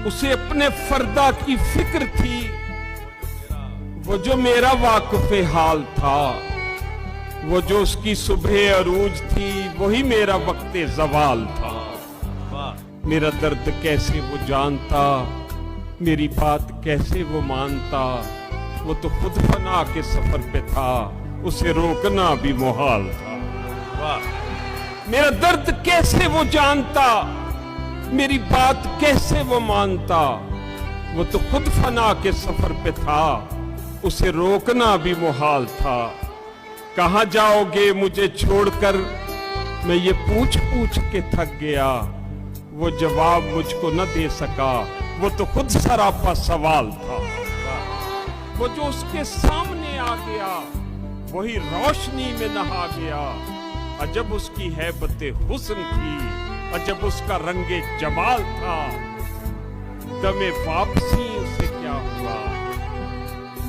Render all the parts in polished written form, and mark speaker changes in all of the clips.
Speaker 1: उसे अपने फर्दा की फिक्र थी, वो जो मेरा वाक़िफ़े हाल था, वो जो उसकी सुबह अरूज थी, वही मेरा वक्ते ज़वाल था। मेरा दर्द कैसे वो जानता, मेरी बात कैसे वो मानता, वो तो खुद फना के सफर पे था, उसे रोकना भी मुहाल था। मेरा दर्द कैसे वो जानता, मेरी बात कैसे वो मानता, वो तो खुद फना के सफर पे था, उसे रोकना भी मुहाल था। कहाँ जाओगे मुझे छोड़कर, मैं ये पूछ पूछ के थक गया, वो जवाब मुझको न दे सका, वो तो खुद सरापा सवाल था। वो जो उसके सामने आ गया, वही रोशनी में नहा गया। अजब उसकी हैबते हुस्न थी, अजब उसका रंगे जमाल था। दमे वापसी उसे क्या हुआ,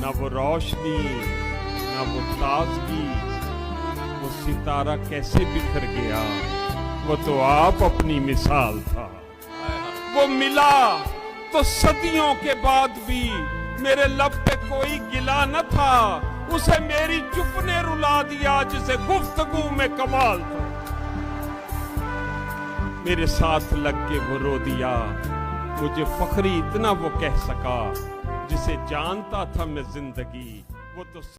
Speaker 1: ना वो रोशनी ना वो ताजगी, वो सितारा कैसे बिखर गया, वो तो आप अपनी मिसाल था। वो मिला तो सदियों के बाद भी मेरे लब पे कोई गिला न था, उसे मेरी चुप ने रुला दिया जिसे गुफ्तगू में कमाल था। मेरे साथ लग के वो रो दिया, मुझे फख्री इतना वो कह सका, जिसे जानता था मैं जिंदगी, वो तो